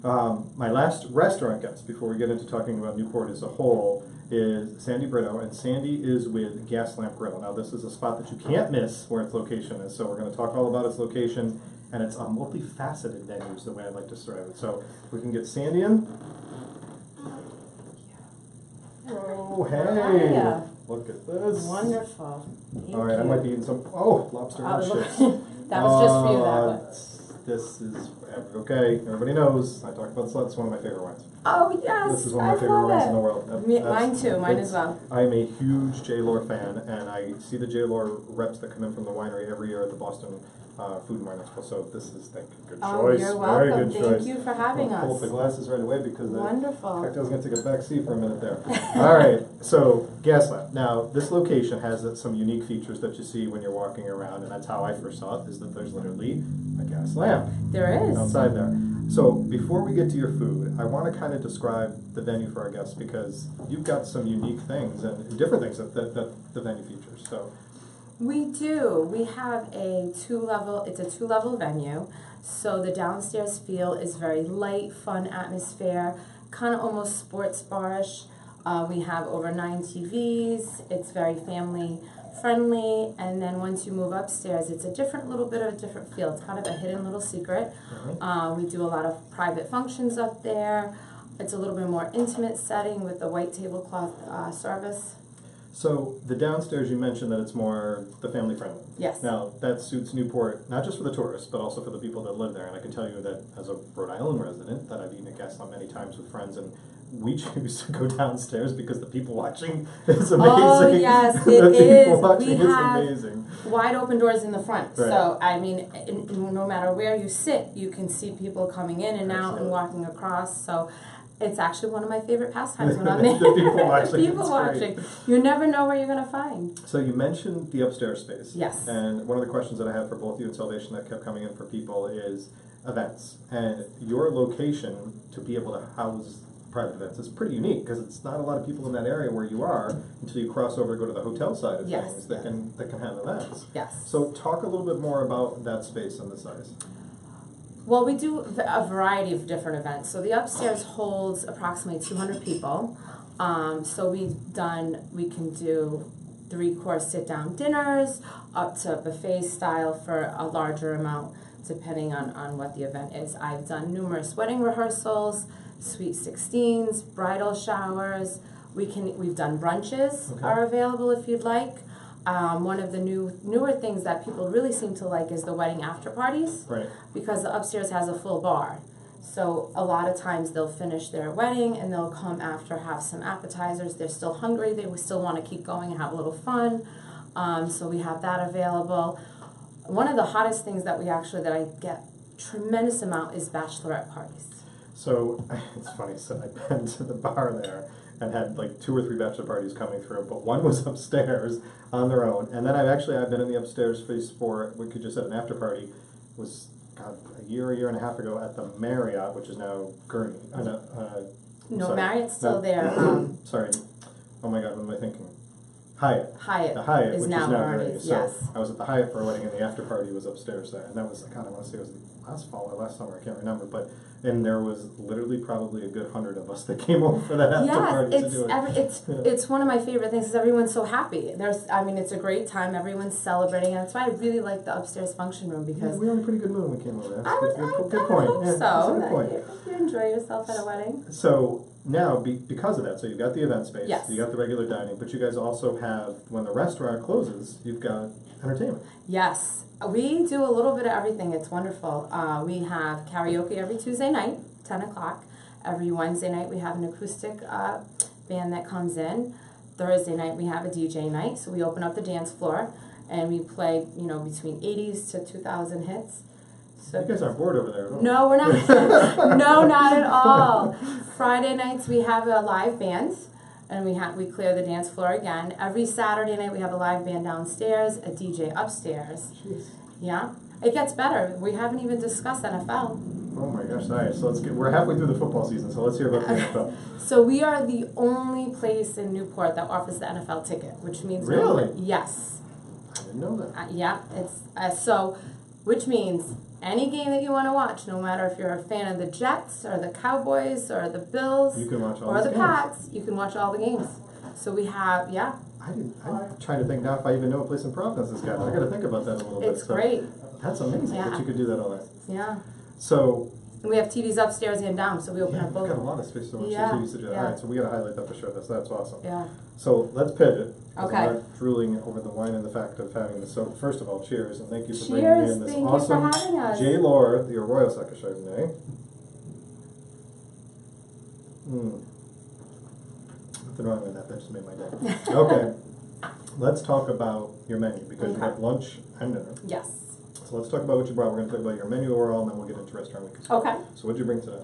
My last restaurant guest, before we get into talking about Newport as a whole, is Sandy Brito, and Sandy is with Gaslamp Grill. Now, this is a spot that you can't miss where its location is, so we're going to talk all about its location, and it's a multifaceted venue is the way I'd like to describe it. So, if we can get Sandy in. Oh, hey! Hiya. Look at this. Wonderful. Thank All right, I you. might be eating some, lobster and chips. That was just for you, that one. This is, okay, everybody knows, I talked about this, it's one of my favorite wines. Oh, yes. This is one of my favorite wines in the world. Mine too, mine as well. I'm a huge J-Lore fan, and I see the J-Lore reps that come in from the winery every year at the Boston Food and Wine Expo, so this is, thank you, good choice. Oh, you're welcome. Very good choice. Thank you for having I'll pull us. up the glasses right away because Wonderful. the cocktail's going to take a back seat for a minute there. All right, so Gaslamp. Now, this location has some unique features that you see when you're walking around, and that's how I first saw it, is that there's literally a gas lamp. There is. Outside there. So before we get to your food, I want to kind of describe the venue for our guests because you've got some unique things and different things that the venue features. So We do. We have it's a two-level venue. So the downstairs feel is very light, fun atmosphere, kind of almost sports barish. We have over 9 TVs. It's very family friendly, and then once you move upstairs, it's a little bit of a different feel. It's kind of a hidden little secret. We do a lot of private functions up there. It's a little bit more intimate setting with the white tablecloth service. So the downstairs, you mentioned that it's more the family friendly. Yes. Now that suits Newport, not just for the tourists, but also for the people that live there. And I can tell you that as a Rhode Island resident, that I've eaten at Gaslamp many times with friends, and we choose to go downstairs because the people watching is amazing. Oh yes, it the is. people watching We is have amazing. wide open doors in the front. Right. So I mean, no matter where you sit, you can see people coming in and out and walking across. So it's actually one of my favorite pastimes when I'm there. The people watching. People watching. You never know where you're going to find. So you mentioned the upstairs space. Yes. And one of the questions that I had for both you and Salvation that kept coming in for people is events. And your location to be able to house private events is pretty unique because it's not a lot of people in that area where you are until you cross over to go to the hotel side of things that can have events. Yes. So talk a little bit more about that space and the size. Well, we do a variety of different events. So the upstairs holds approximately 200 people. So we can do 3-course sit-down dinners up to buffet style for a larger amount depending on what the event is. I've done numerous wedding rehearsals, sweet 16s, bridal showers. We've done brunches are available if you'd like. One of the newer things that people really seem to like is the wedding after parties. Right. Because the upstairs has a full bar. So a lot of times they'll finish their wedding and they'll come after, have some appetizers. They're still hungry. They still want to keep going and have a little fun. So we have that available. One of the hottest things that I get tremendous amount is bachelorette parties. So it's funny. So I've been to the bar there and had like 2 or 3 bachelor parties coming through, but one was upstairs on their own. And then I've been in the upstairs space for what you just said, an after party. It was a year and a half ago at the Marriott, which is now Gurney. Marriott's still there. Sorry. Oh my God, what am I thinking? Hyatt. Hyatt. The Hyatt, is which now is now Gurney. Gurney. So Yes. I was at the Hyatt for a wedding, and the after party was upstairs there. And that was, I want to say it was last fall or last summer, I can't remember. And there was literally probably a good 100 of us that came over for that after party to do it. It's one of my favorite things because everyone's so happy. It's a great time. Everyone's celebrating, and that's why I really like the upstairs function room because we were in a pretty good mood when we came over. That's I good point. hope Yeah, so. that's a good point. You enjoy yourself at a wedding. So now, because of that, so you've got the event space, Yes. you got the regular dining, but you guys also have, when the restaurant closes, you've got entertainment. Yes, we do a little bit of everything. It's wonderful. We have karaoke every Tuesday night, 10 o'clock. Every Wednesday night we have an acoustic band that comes in. Thursday night we have a DJ night, so we open up the dance floor and we play, between 80s to 2000 hits. So You guys aren't bored over there at all. No, we're not. No, not at all. Friday nights we have a live band, and we clear the dance floor again. Every Saturday night we have a live band downstairs, a DJ upstairs. Jeez. Yeah, it gets better. We haven't even discussed NFL. Oh my gosh, all right, so we're halfway through the football season, so let's hear about the NFL. So we are the only place in Newport that offers the NFL ticket, which means Really? Yes. I didn't know that. Yeah, it's so which means any game that you want to watch, no matter if you're a fan of the Jets or the Cowboys or the Bills You can watch all or these the games. Pats, you can watch all the games. So we have, I'm trying to think now if I even know a place in Providence that's got it. I got to think about that a little bit. it's great. That's amazing that Yeah. you could do that all that. Yeah. So, And we have TVs upstairs and down, so we open yeah, up we've got a both. lot of space to watch Yeah, the TV. So yeah. All right, so we got to highlight that for sure. That's awesome. Yeah. So let's pivot. 'Cause Okay. I'm not drooling over the wine and the fact of having this. So first of all, cheers and thank you for bringing Cheers. in this Thank you for awesome having us. J. Lord, your Royal Sucker Chardonnay. Nothing wrong with that. That just made my day. Okay, let's talk about your menu because you Okay. have lunch and dinner. Yes. So let's talk about what you brought. We're going to talk about your menu overall, and then we'll get into restaurant week. Okay. So what did you bring today?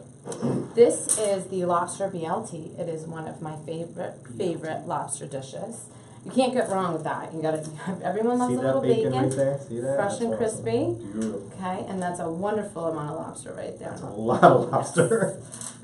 This is the lobster BLT. It is one of my favorite lobster dishes. You can't get wrong with that. You gotta. Everyone loves See a that little bacon bacon, right there? See that? fresh That's and awesome. crispy. Beautiful. Okay, and that's a wonderful amount of lobster right there. That's a lot of lobster.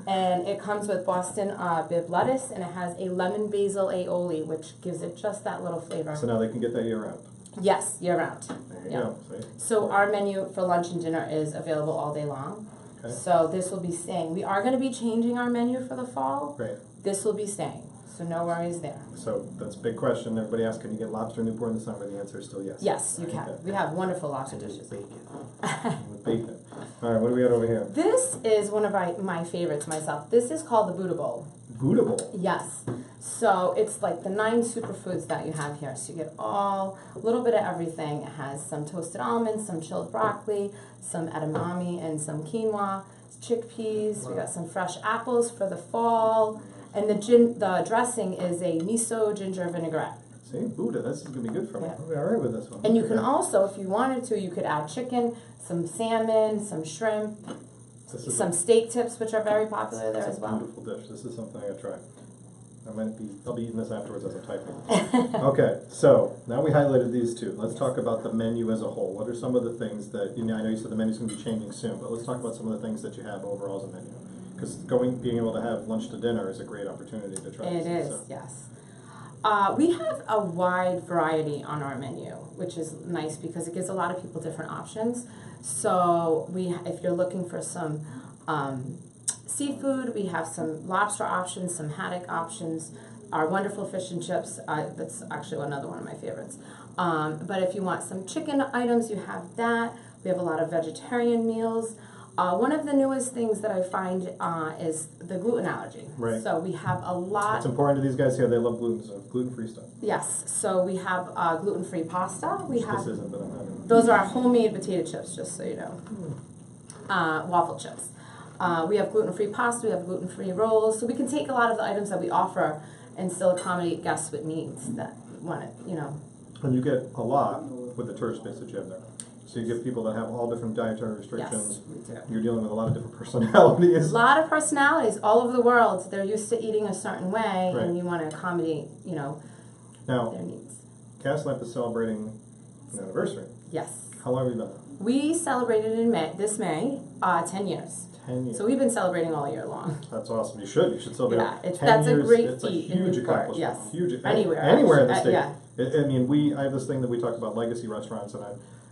And it comes with Boston bib lettuce, and it has a lemon basil aioli, which gives it just that little flavor. So now they can get that year round. Yes, year round. There you Yeah. go. See? So our menu for lunch and dinner is available all day long. Okay. So this will be staying. We are going to be changing our menu for the fall. Great. This will be staying. So no worries there. So that's a big question. Everybody asks, can you get lobster in Newport in the summer? The answer is still yes. Yes, you Right? can. Okay. We have wonderful lobster dishes. With bacon. All right, what do we got over here? This is one of my favorites myself. This is called the Buddha Bowl. Buddha Bowl. Yes. So it's like the 9 superfoods that you have here. So you get a little bit of everything. It has some toasted almonds, some chilled broccoli, some edamame, and some quinoa, chickpeas. We got some fresh apples for the fall. And the dressing is a miso ginger vinaigrette. See, Buddha, this is going to be good for me. Yeah. I'll be all right with this one. And you Look can at that. also, if you wanted to, you could add chicken, some salmon, some shrimp, This is some steak tips, which are very popular there it's as a well. beautiful dish. This is something I gotta try. I'll be eating this afterwards as I'm typing. Okay, so now we highlighted these two. Let's talk about the menu as a whole. What are some of the things that, I know you said the menu's gonna be changing soon, but let's talk about some of the things that you have overall as a menu. Because being able to have lunch to dinner is a great opportunity to try. It this. is, So, yes. We have a wide variety on our menu, which is nice because it gives a lot of people different options. So if you're looking for some seafood, we have some lobster options, some haddock options, our wonderful fish and chips. That's actually another one of my favorites. But if you want some chicken items, you have that. We have a lot of vegetarian meals. One of the newest things that I find is the gluten allergy. Right. So we have a lot. it's important to these guys here. They love gluten, so gluten-free stuff. Yes. So we have gluten-free pasta. We have This isn't, but I'm having. those are our homemade potato chips, just so you know. Waffle chips. We have gluten-free pasta. We have gluten-free rolls. So we can take a lot of the items that we offer and still accommodate guests with needs that want it. And you get a lot with the tourist base that you have there. So you get people that have all different dietary restrictions. Yes, we do. You're dealing with a lot of different personalities. A lot of personalities all over the world. They're used to eating a certain way, Right. and you want to accommodate, Now, their needs. Gaslamp is celebrating an anniversary. Yes. How long have you been there? We celebrated in this May, 10 years. 10 years. So we've been celebrating all year long. That's awesome. You should celebrate. Yeah, 10 that's a years. great It's feat a in huge Newport, accomplishment. yes. Huge. Anywhere, Anywhere in the actually. state. Yeah. I mean, I have this thing that we talk about legacy restaurants, and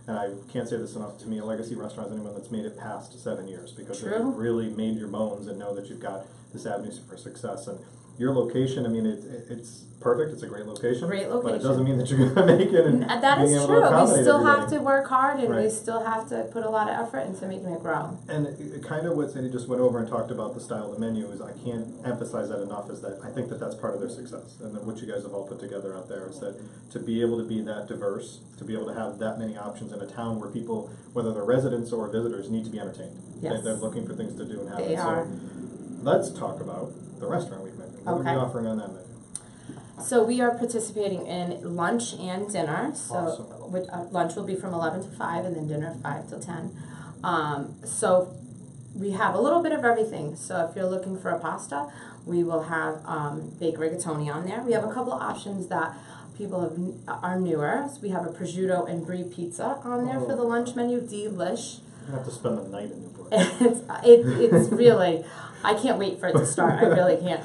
I can't say this enough. To me, a legacy restaurant is anyone that's made it past 7 years because True. they've really made your bones and know that you've got this avenue for success. And your location, I mean, it's perfect. It's a great location. Great But it location. doesn't mean that you're going to make it. And That being is able to true. We accommodate still have everybody. to work hard, and we Right. still have to put a lot of effort into making it grow. And it kind of what Sadie just went over and talked about the style of the menu is I can't emphasize that enough is that I think that that's part of their success and that what you guys have all put together out there is that to be able to be that diverse, to be able to have that many options in a town where people, whether they're residents or visitors, need to be entertained. Yes. They're looking for things to do and have. They are. So let's talk about the restaurant week menu. What are Okay. we offering on that menu? So we are participating in lunch and dinner. So Awesome. lunch will be from 11 to 5, and then dinner 5 till 10. So we have a little bit of everything. So if you're looking for a pasta, we will have baked rigatoni on there. We have a couple of options that are newer. So we have a prosciutto and brie pizza on there for the lunch menu. Delish. I have to spend the night in Newport. It's really, I can't wait for it to start. I really can't.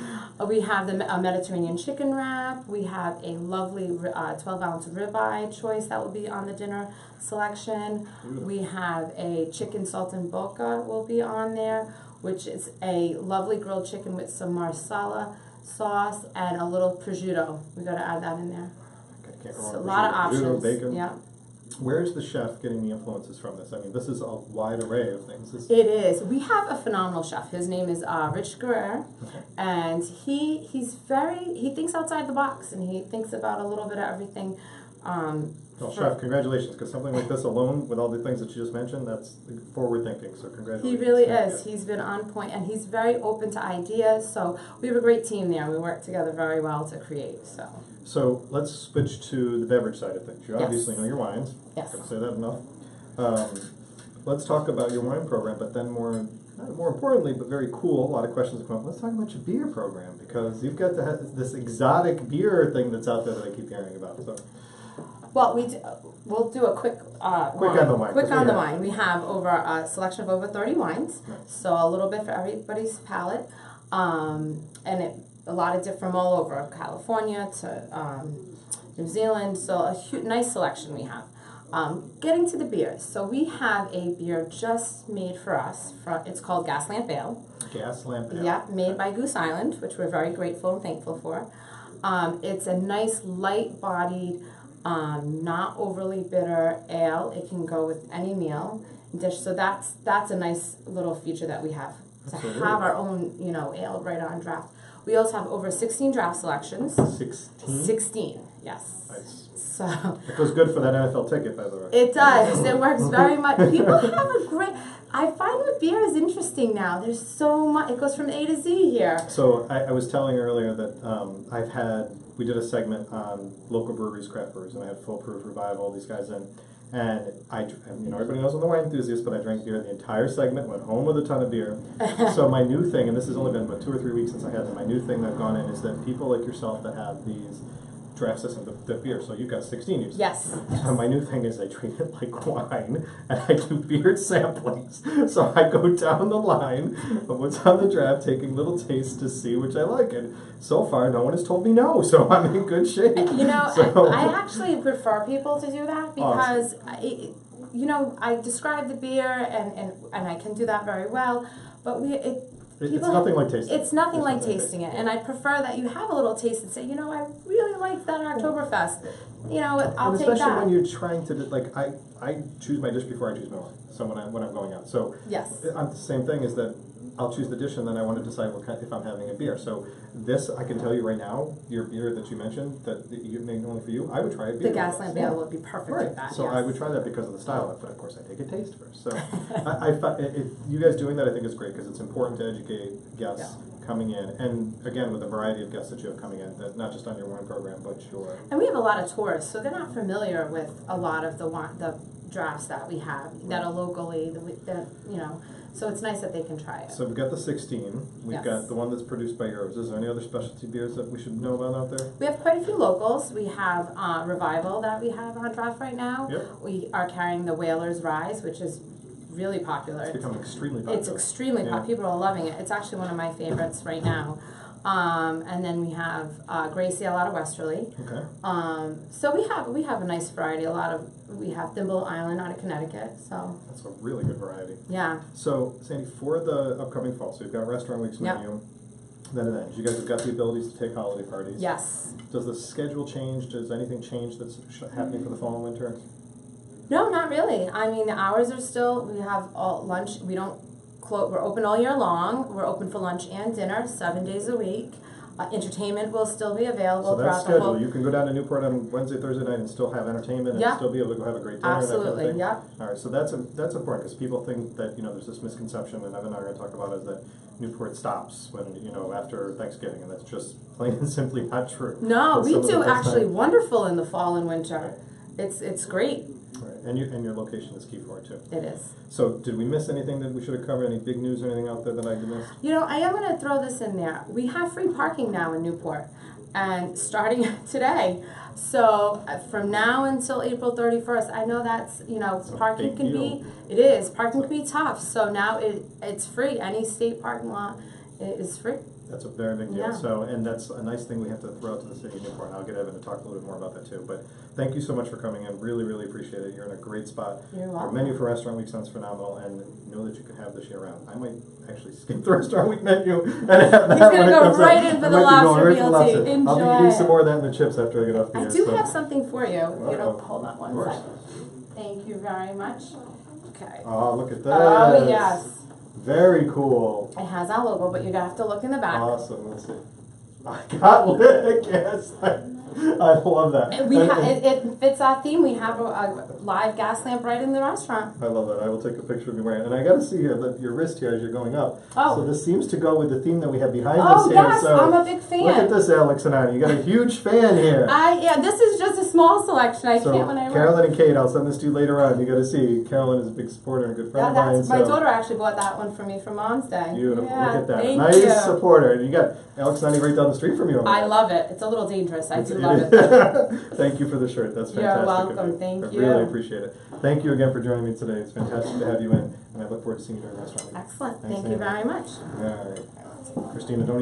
We have a Mediterranean chicken wrap. We have a lovely 12-ounce ribeye choice that will be on the dinner selection. Beautiful. We have a chicken saltimbocca will be on there, which is a lovely grilled chicken with some marsala sauce and a little prosciutto. We got to add that in there. Can't go So wrong a with lot of prosciutto, options. bacon. Yeah. Where's the chef getting the influences from this? I mean, this is a wide array of things. It is. We have a phenomenal chef. His name is Rich Grille, and he thinks outside the box, and he thinks about a little bit of everything. Well, Chef, congratulations, because something like this alone, with all the things that you just mentioned, that's forward thinking, so congratulations. He really Yeah. is. He's been on point, and he's very open to ideas, so we have a great team there. We work together very well to create, So let's switch to the beverage side of things. You Yes. obviously know your wines. Yes. Can't say that enough. Let's talk about your wine program, but then more importantly, but very cool, a lot of questions have come up. Let's talk about your beer program, because you've got this exotic beer thing that's out there that I keep hearing about. So. Well, we'll do a quick Quick on the wine. Quick on the wine. We have over a selection of over 30 wines, Nice. so a little bit for everybody's palate, and a lot of from all over California to New Zealand. So a nice selection we have. Getting to the beers, so we have a beer just made for us. It's called Gas Lamp Ale. Gas Lamp Ale. Yeah, made by Goose Island, which we're very grateful and thankful for. It's a nice light-bodied, not overly bitter ale. It can go with any meal dish. So that's a nice little feature that we have to Absolutely. have our own, ale right on draft. We also have over 16 draft selections. 16? 16, yes. Nice. So It goes good for that NFL ticket, by the way. it does. It works very much. People have a great. I find with beer is interesting now. There's so much. It goes from A to Z here. So I was telling earlier that we did a segment on local breweries, craft breweries, and I had Foolproof Revival, these guys in, and everybody knows I'm the wine enthusiast, but I drank beer the entire segment, went home with a ton of beer. So my new thing, and this has only been about 2 or 3 weeks since I had them, my new thing that I've gone in is that people like yourself that have these draft system, the beer, so you've got 16 you said. Yes. So my new thing is I treat it like wine, and I do beer samplings. So I go down the line of what's on the draft, taking little tastes to see which I like. And so far, no one has told me no, so I'm in good shape. I actually prefer people to do that because, I describe the beer and I can do that very well, but it's nothing like tasting it. It's nothing like tasting it, and I prefer that you have a little taste and say, I really like that Oktoberfest. I'll take that. Especially when you're trying to, I choose my dish before I choose my wine. So when I'm going out, so yes, the same thing is that I'll choose the dish and then I want to decide if I'm having a beer. So this, I can tell you right now, your beer that you mentioned that you made only for you, I would try a beer. The Gas Lamp Ale would be perfect with that. So yes. I would try that because of the style of it, but of course I take a taste first. So I you guys doing that I think is great because it's important to educate guests coming in, and again with the variety of guests that you have coming in, that not just on your wine program but your. And we have a lot of tourists, so they're not familiar with a lot of the drafts that we have that are locally. So it's nice that they can try it. So we've got the 16. We've got the one that's produced by yours. Is there any other specialty beers that we should know about out there? We have quite a few locals. We have Revival that we have on draft right now. Yep. We are carrying the Whalers Rise, which is really popular. It's become extremely popular. It's extremely popular. People are loving it. It's actually one of my favorites right now. And then we have Gracie out of Westerly. Okay. So we have a nice variety. We have Thimble Island out of Connecticut. So That's a really good variety. yeah. So Sandy, for the upcoming fall, so you've got restaurant weeks near you. Then it ends. You guys have got the abilities to take holiday parties. Yes. Does the schedule change? Does anything change that's happening for the fall and winter? No, not really. I mean, the hours are still. We have all lunch. We don't. We're open all year long. We're open for lunch and dinner 7 days a week. Entertainment will still be available So that's throughout the whole. schedule. You can go down to Newport on Wednesday, Thursday night and still have entertainment and still be able to go have a great dinner. Absolutely, and that kind of thing. yeah. All right, so that's important because people think that there's this misconception, and Evan and I are going to talk about is that Newport stops when after Thanksgiving, and that's just plain and simply not true. No, That's we some of the do best actually times. wonderful in the fall and winter. It's great. Right. And your location is key for it too. It is. So did we miss anything that we should have covered? Any big news or anything out there that I missed? I am going to throw this in there. We have free parking now in Newport, and starting today. So from now until April 31st, I know that's parking can be. It is parking can be tough. So now it's free. Any state parking lot it is free. That's a very big deal. Yeah. So, and that's a nice thing we have to throw out to the city of Newport. And I'll get Evan to talk a little bit more about that too. But thank you so much for coming in. Really, really appreciate it. You're in a great spot. You're Our welcome. menu for Restaurant Week sounds phenomenal, and know that you can have this year round. I might actually skip the Restaurant Week menu and have that He's gonna when it go comes right up. in for I the might be lobster going right for the BLT. lobster. I'll be Enjoy eating it. some more of that and the chips after I get off the I air. do So- have something for you. You know, Uh-oh. hold on Of one course. second. Thank you very much. Okay. Oh, look at that. Oh, yes. Very cool. It has our logo, but you're gonna have to look in the back. Awesome. Let's see. I got lit. Yes. I love that. And it fits our theme. We have a live gas lamp right in the restaurant. I love that. I will take a picture of you wearing it. And I got to see here that your wrist here as you're going up. Oh. So this seems to go with the theme that we have behind Oh, us here. yes, So I'm a big fan. look at this, Alex and Annie. You got a huge fan here. Yeah, this is just a small selection. I So can't when I work. Carolyn and Kate, I'll send this to you later on. You got to see. Carolyn is a big supporter and a good friend Yeah, of mine. that's my so daughter actually bought that one for me for Mom's Day. beautiful. Yeah, Look at that. Thank Nice you. supporter. And you got Alex and Annie right down the street from you. Over I there. love it. It's a little dangerous. I do It love is. it. Though. Thank you for the shirt. That's You're fantastic. welcome. of you. Thank I you. really appreciate it. Thank you again for joining me today. It's fantastic to have you in, and I look forward to seeing you during Restaurant Week. Excellent. Thanks, Thank you Annie. very much. All right. Christina, don't